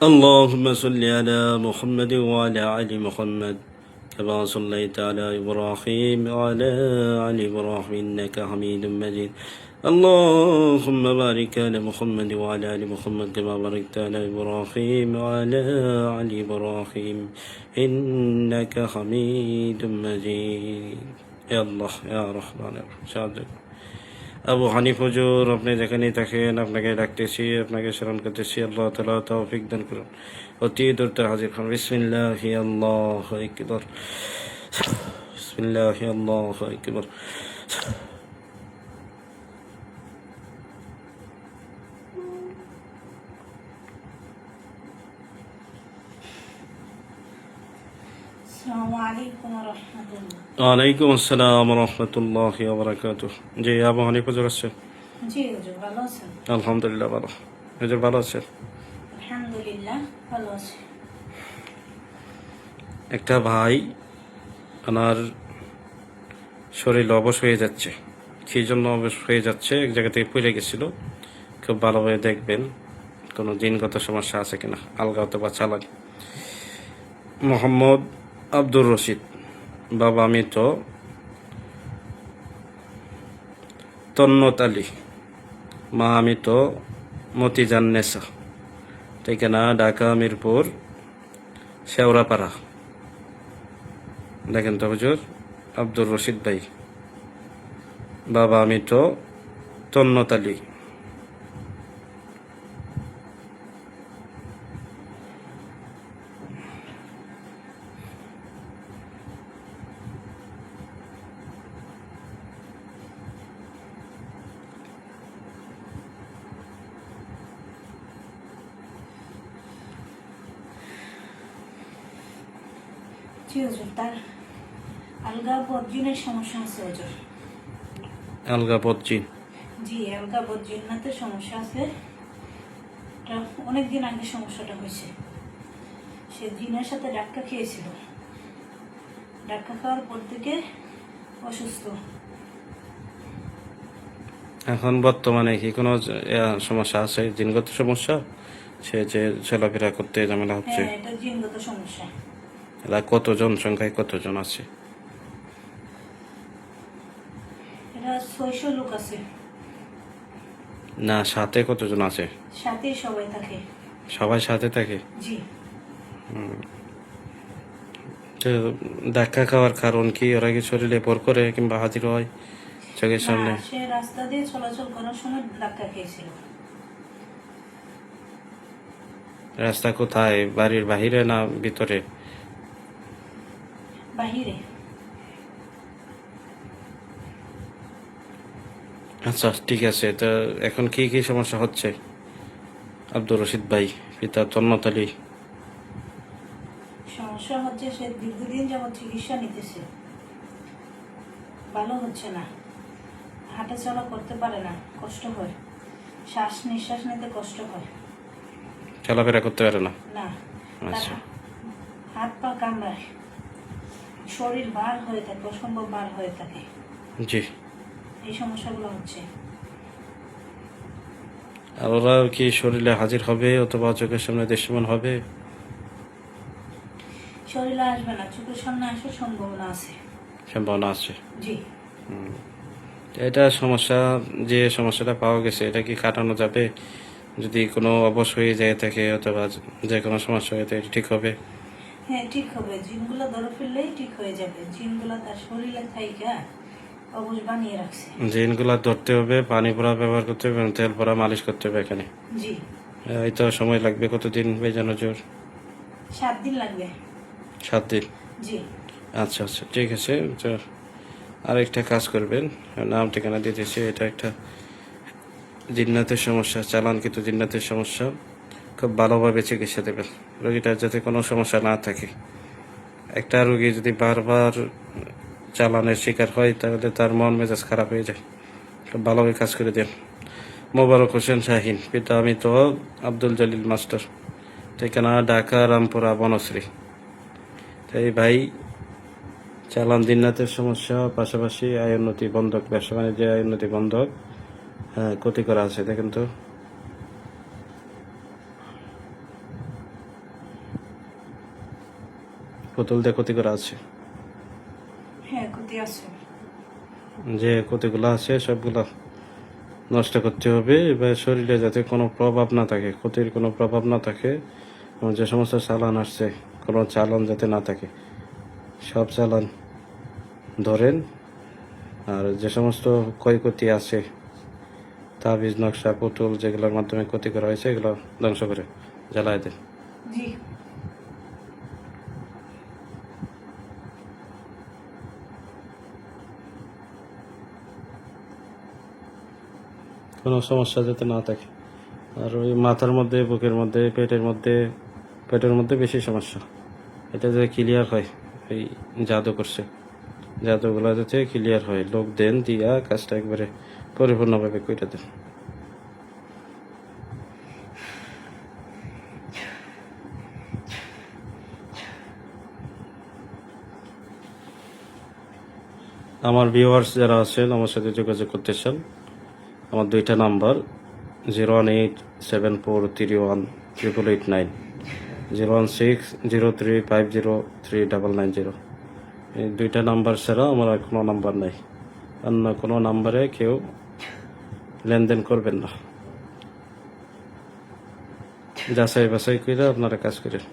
اللهم صل على محمد وعلى آل محمد كما صليت على إبراهيم وعلى آل إبراهيم إنك حميد مجيد. اللهم بارك على محمد وعلى آل محمد كما باركت على إبراهيم وعلى آل إبراهيم إنك حميد مجيد. يا الله يا رحمن الرحيم. আবু হানিফ হুজুর, আপনি যেখানেই থাকেন আপনাকে ডাকতেছি, আপনাকে স্মরণ করতেছি। আল্লাহ তাআলা তৌফিক দান করুন। অতি দ্রুত হাজির হন। বিসমিল্লাহি আল্লাহু আকবার, বিসমিল্লাহি আল্লাহু আকবার। ওয়ালাইকুম আসসালাম ওয়া রাহমাতুল্লাহি ওয়া বারাকাতুহু। জি, আবু হানিফ হুজুর আছেন? জি হুজুর, ভালো আছেন? আলহামদুলিল্লাহ ভালো। হুজুর ভালো আছেন? আলহামদুলিল্লাহ ভালো আছি। একটা ভাই, ওনার শরীর অবশ হয়ে যাচ্ছে। কী জন্য অবশ হয়ে যাচ্ছে? এক জায়গা থেকে পড়ে গেছিল। খুব ভালোভাবে দেখবেন কোনো জিনগত সমস্যা আছে কিনা, আলগা অথবা চালাক। মোহাম্মদ আব্দুর রশিদ, বাবা মৃত তন্নত আলী, মা মৃত মতিজান নেসা, ঠিকানা ঢাকা মিরপুর শেওড়াপাড়া। দেখেন তো হুজুর, আব্দুর রশিদ ভাই, বাবা মৃত তন্নত আলী। জি হুজুর, তার আলগা বদজিনের সমস্যা আছে হুজুর। আলগা বদজিন? জি, আলগা বদজিন্নাতে সমস্যা আছে। এটা অনেকদিন আগে সমস্যাটা হয়েছে। সে জিনের সাথে ডাক্কা খেয়েছিল, ডাক্কা খাওয়ার পর থেকে অসুস্থ। এখন বর্তমানে কি কোনো সমস্যা আছে, জিনগত সমস্যা? সে যে চলাফেরা করতে ঝামেলা হচ্ছে? হ্যাঁ, এটা জিনগত সমস্যা। এলা কতজন, সংখ্যায় কতজন আছে? এটা 600 লোক আছে। না, সাথে কতজন আছে? সাথে সবাই থাকে। সবাই সাথে থাকে? জি। তো ধাক্কা খাওয়ার কারণ কি? ওরা কি শরীরে ভর করে কিংবা হাজির হয় চোখের সামনে? না, সে রাস্তা দিয়ে চলাচল করার সময় ধাক্কা খেয়েছিল। রাস্তা কোথায়? বাড়ির বাহিরে না ভিতরে? বাহিরে। আচ্ছা, ঠিক আছে। তো এখন কি কি সমস্যা হচ্ছে আব্দুর রশিদ ভাই, পিতা তন্নত আলী? সমস্যা হচ্ছে, সে দীর্ঘদিন যাবৎ চিকিৎসা নিতেছে, ভালো হচ্ছে না। হাঁটা চলা করতে পারে না, কষ্ট হয়। শ্বাস নিঃশ্বাস নিতে কষ্ট হয়। চলাফেরা করতে পারে না? না। আচ্ছা। হাত পা কামড়ায়, শরীর ভার হয়ে থাকে, অসম্ভব ভার হয়ে থাকে। জি। এই সমস্যাগুলো হচ্ছে। আর ওরা কি শরীরে হাজির হবে অথবা চোখের সামনে দৃশ্যমান হবে? শরীরে আসবে না, চোখের সামনে আসার সম্ভাবনা আছে। সম্ভাবনা আছে? জি। এটা সমস্যা, যে সমস্যাটা পাওয়া গেছে, এটা কি কাটানো যাবে? যদি কোনো অবশ হয়ে যায় থাকে অথবা যে কোনো সমস্যা হয়ে থাকে, ঠিক হবে? হ্যাঁ, ঠিক হবে। জিনগুলো ধরে ফেললেই ঠিক হয়ে যাবে। জিনগুলো তার শরীরে থাইকা অবশ বানিয়ে রাখছে। জিনগুলা ধরতে হবে, পানি পড়া ব্যবহার করতে হবে এবং তেল পড়া মালিশ করতে হবে এখানে। জি। এই তো সময় লাগবে কতদিন বেজানো জোর? 7 দিন লাগবে। 7 দিন? জি। আচ্ছা আচ্ছা, ঠিক আছে। তো আরেকটা কাজ করবেন, নাম ঠিকানা দিতেছি। এটা একটা জিন্নাতের সমস্যা, চালান কিন্তু জিন্নাতের সমস্যা। খুব ভালোভাবে চিকিৎসা দেবেন, রোগীটার যাতে কোনো সমস্যা না থাকে। একটা রোগী যদি বারবার চালানের শিকার হয় তাহলে তার মন মেজাজ খারাপ হয়ে যায়। খুব ভালোভাবে কাজ করে দেন। মোবারক হোসেন শাহিন, পিতা মৃত আব্দুল জলিল মাস্টার, ঠিকানা ঢাকা রামপুরা বনশ্রী। তো এই ভাই চালান জিন্নাতের সমস্যা, পাশাপাশি আয় উন্নতি বন্ধক, ব্যবসা বাণিজ্যে আয় উন্নতি বন্ধক ক্ষতি করা আছে। দেখেন তো, বোতল দিয়ে ক্ষতি করা আছে, হ্যাঁ ক্ষতি আছে। যে ক্ষতিগুলো আছে সবগুলো নষ্ট করতে হবে, এবার শরীরে যাতে কোনো প্রভাব না থাকে, ক্ষতির কোনো প্রভাব না থাকে। এবং যে সমস্ত চালান আসছে কোনো চালান যাতে না থাকে, সব চালান ধরেন। আর যে সমস্ত ক্ষয়ক্ষতি আছে, তাবিজ নকশা পুতুল যেগুলোর মাধ্যমে ক্ষতি করা হয়েছে এগুলো ধ্বংস করে জ্বালায় দেন। জি। কোনো সমস্যা যাতে না থাকে। আর ওই মাথার মধ্যে, বুকের মধ্যে, পেটের মধ্যে বেশি সমস্যা, এটা যাতে ক্লিয়ার হয়। এই জাদু করছে, জাদুগুলো যাতে ক্লিয়ার হয়, লোক দেন দিয়া কাজটা একবারে পরিপূর্ণভাবে করে দেন। আমার ভিউয়ার্স যারা আছেন আমার সাথে যোগাযোগ করতে চান, আমার 2টা নাম্বার 01874318889, 01603503990। এই 2টা নাম্বার ছাড়া আমার আর কোনো নাম্বার নাই। অন্য কোনো নাম্বারে কেউ লেনদেন করবেন না, যাচাই বাছাই করে আপনারা কাজ করেন।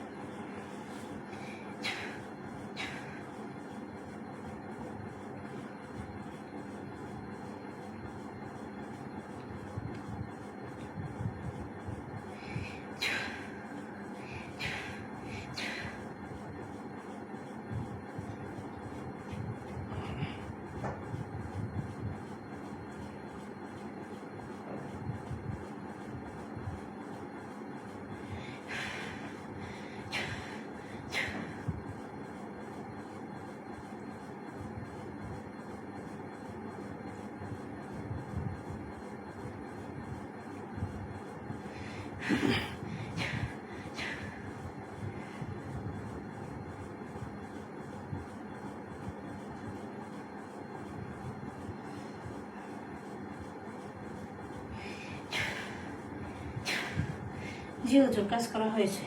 জি হুজুর, কাজ করা হয়েছে।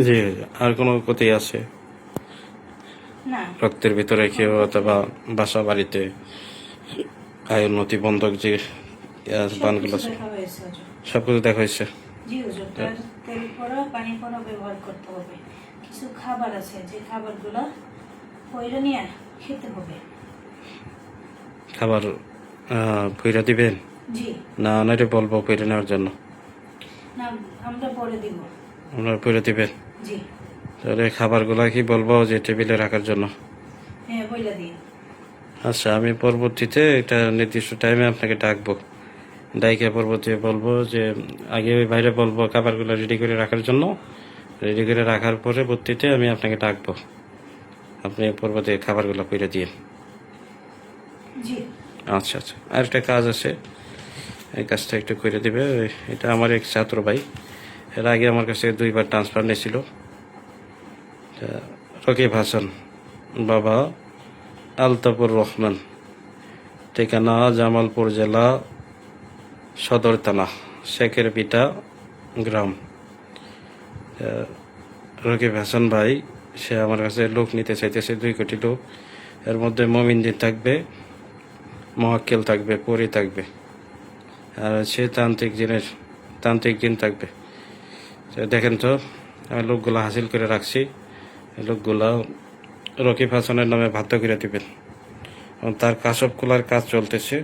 জি, আর কোনো ক্ষতি আছে না, রক্তের ভিতরে কেউ অথবা বাসা বাড়িতে আয় উন্নতি বন্ধক যে বানগুলো আছে দেখা হয়েছে হুজুর। সবকিছু দেখা হয়েছে? জি হুজুর, তার তেল পড়া পানি পড়া ব্যবহার করতে হবে। কিছু খাবার আছে যে খাবারগুলো পয়রা নিয়ে খেতে হবে। খাবার পইরা দিবেন? জি না না, এটা বলবো পইরা নেওয়ার জন্য? না, আমরা পরে দিব। আপনারা পইরা দিবেন? জি তাহলে খাবারগুলা কি বলবো যে টেবিলে রাখার জন্য? হ্যাঁ, বইলা দিন। আচ্ছা, আমি পরবর্তীতে একটা নির্দিষ্ট টাইমে আপনাকে ডাকবো, ডাইকে পরবর্তীতে বলবো যে আগে ওই বাইরে বলবো খাবারগুলো রেডি করে রাখার জন্য, রেডি করে রাখার পরবর্তীতে আমি আপনাকে ডাকবো, আপনি পরবর্তী খাবারগুলো পইরা দিয়ে। জি আচ্ছা আচ্ছা, আর একটা কাজ আছে, এই কাজটা একটু করে দিবে। এটা আমার এক ছাত্র ভাই, এর আগে আমার কাছে 2বার ট্রান্সফার নিয়েছিল। রকিব হাসান, বাবা আলতাপুর রহমান, ঠিকানা জামালপুর জেলা সদর থানা শেখের পিটা গ্রাম। রকিব হাসান ভাই সে আমার কাছে লোক নিতে চাইতেছে, 2 কোটি লোক। এর মধ্যে মমিনদিন থাকবে, মহাক্কেল থাকবে, পরি থাকবে, আর সে তান্ত্রিক জিন থাকবে। তো দেখেন তো, আমি লোকগুলো হাসিল করে রাখছি, লোকগুলা রকিব হাসানের নামে বাধ্য করে দিবেন। এবং তার কাশব খোলার কাজ চলতেছে,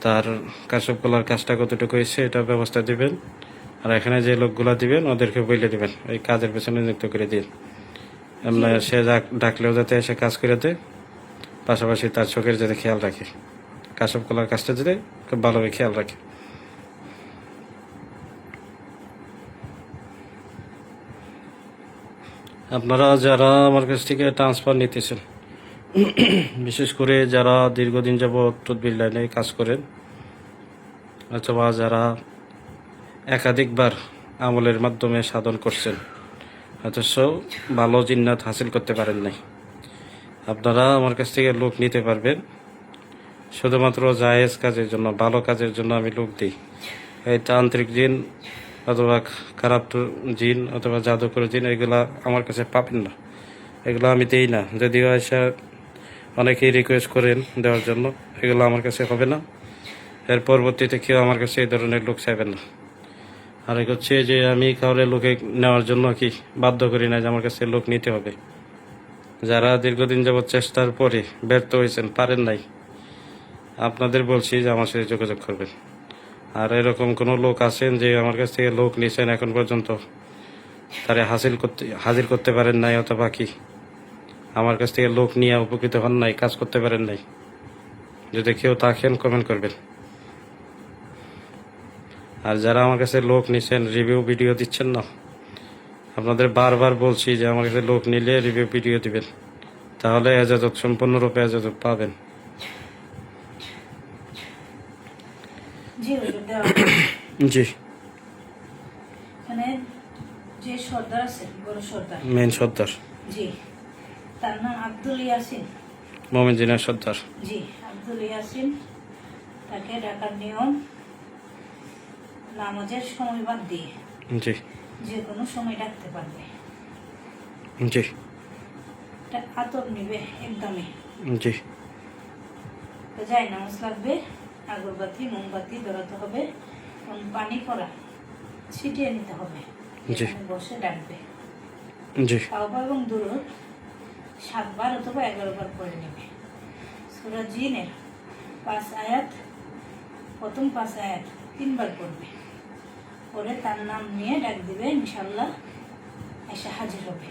তার কাশব খোলার কাজটা কতটুকু হয়েছে এটা ব্যবস্থা দিবেন। আর এখানে যে লোকগুলা দিবেন ওদেরকে বলে দিবেন এই কাজের পেছনে নিযুক্ত করে দিন। এমনি সে ডাকলেও যাতে এসে কাজ করে দেয়, পাশাপাশি তার চোখের যাতে খেয়াল রাখে, কাশব খোলার কাজটা যাতে খুব ভালোভাবে খেয়াল রাখে। আপনারা যারা আমার কাছ থেকে ট্রান্সফার নিতেছেন, বিশেষ করে যারা দীর্ঘদিন যাবৎ তদবির লাইনে কাজ করেন, অথবা যারা একাধিকবার আমলের মাধ্যমে সাধন করছেন অথচ ভালো জিন্নাত হাসিল করতে পারেন নাই, আপনারা আমার কাছ থেকে লোক নিতে পারবেন। শুধুমাত্র জায়েজ কাজের জন্য, ভালো কাজের জন্য আমি লোক দিই। এই তান্ত্রিক জিন অথবা খারাপ জিন অথবা জাদুকর জিন, এগুলা আমার কাছে পাবেন না, এগুলো আমি দিই না। যদিও এসে অনেকেই রিকোয়েস্ট করেন দেওয়ার জন্য, এগুলো আমার কাছে হবে না। এর পরবর্তীতে কেউ আমার কাছে এই ধরনের লোক চাইবেন না। আর এক হচ্ছে যে আমি কাউরে লোকে নেওয়ার জন্য কি বাধ্য করি না যে আমার কাছে লোক নিতে হবে। যারা দীর্ঘদিন যাবৎ চেষ্টার পরে ব্যর্থ হয়েছেন, পারেন নাই, আপনাদের বলছি যে আমার সাথে যোগাযোগ করবেন। আর এরকম কোনো লোক আছেন যে আমার কাছ থেকে লোক নিয়েছেন এখন পর্যন্ত তারা হাজির করতে পারেন নাই, অথবা কি আমার কাছ থেকে লোক নিয়ে উপকৃত হন নাই, কাজ করতে পারেন নাই, যদি কেউ থাকেন কমেন্ট করবেন। আর যারা আমার কাছে লোক নিছেন, রিভিউ ভিডিও দিচ্ছেন না, আপনাদের বারবার বলছি যে আমার কাছে লোক নিলে রিভিউ ভিডিও দিবেন, তাহলে এজাজত সম্পূর্ণরূপে এজাজত পাবেন। জি হুজুর, দেওয়া জি, এখানে যে সর্দার আছে, বড় সর্দার, মেন সর্দার জি, তার নাম আব্দুল ইয়াসিন। মোমিন জিনার সর্দার। জি, আব্দুল ইয়াসিন। তাকে ডাকার নিয়ম নামাজের সময় বাদ দিয়ে জি যে কোনো সময় ডাকতে পারবে। জি একটা আতর নিবে একদমই, জি তো যাই নামাজ লাগবে, আগরবাতি মোমবাতি ধরাতে হবে, পানি করা ছিটিয়ে নিতে হবে, জি। এখানে বসে ডাকবে। জি তাওবা এবং দুরূদ 7 বার অথবা 11 বার করে নেবে। সূরা জিনের 5 আয়াত, প্রথম 5 আয়াত 3 বার পড়বে, পরে তার নাম নিয়ে ডাক দিবে, ইনশাআল্লাহ এসে হাজির হবে।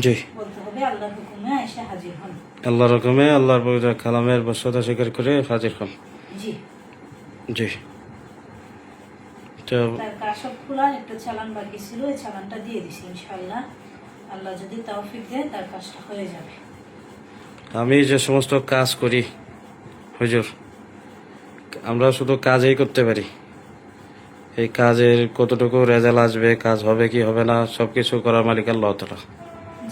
জি। বলতে হবে আল্লাহর হুকুমে এসে হাজির হন। আল্লাহর হুকুমে, আল্লাহর পবিত্র কালামের বশ্যতা স্বীকার করে হাজির হন। জি। জি। তো তার কাশব খোলার একটা চালান বাকি ছিল, এই চালানটা দিয়ে দিছি, ইনশাআল্লাহ আল্লাহ যদি তৌফিক দেয় তার কাজটা হয়ে যাবে। আমি যে সমস্ত কাজ করি হুজুর, আমরা শুধু কাজই করতে পারি, এই কাজের কতটুকু রেজাল্ট আসবে, কাজ হবে কি হবে না, সবকিছু করার মালিক আল্লাহ তাআলা।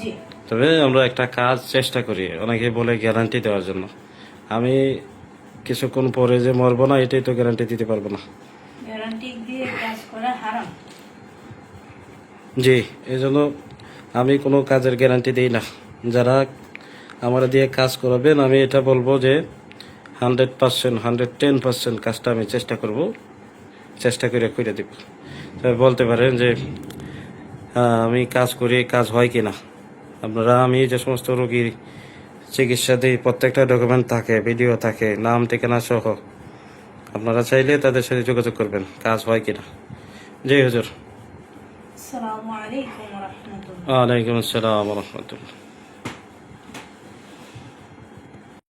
জি। তবে আমরা একটা কাজ চেষ্টা করি, অনেকে বলে গ্যারান্টি দেওয়ার জন্য। আমি কিছুক্ষণ পরে যে মরবো না, এটাই তো গ্যারান্টি দিতে পারবো না। গ্যারান্টি দিয়ে কাজ করা হারাম। জি, এই জন্য আমি কোনো কাজের গ্যারান্টি দিই না। যারা আমার দিয়ে কাজ করাবেন, আমি এটা বলবো যে 100%, 110% কাজটা আমি চেষ্টা করব, চেষ্টা করে দিব। তবে বলতে পারেন যে আমি কাজ করি, কাজ হয় কি না। আপনারা, আমি যে সমস্ত রোগীর চিকিৎসা দিই, প্রত্যেকটা ডকুমেন্ট থাকে, ভিডিও থাকে, নাম ঠিকানা সহ। আপনারা চাইলে তাদের সাথে যোগাযোগ করবেন, কাজ হয় কিনা। জি হুজুর। আসসালামু আলাইকুম ওয়া রাহমাতুল্লাহ। ওয়ালাইকুম আসসালাম ওয়া রাহমাতুল্লাহ।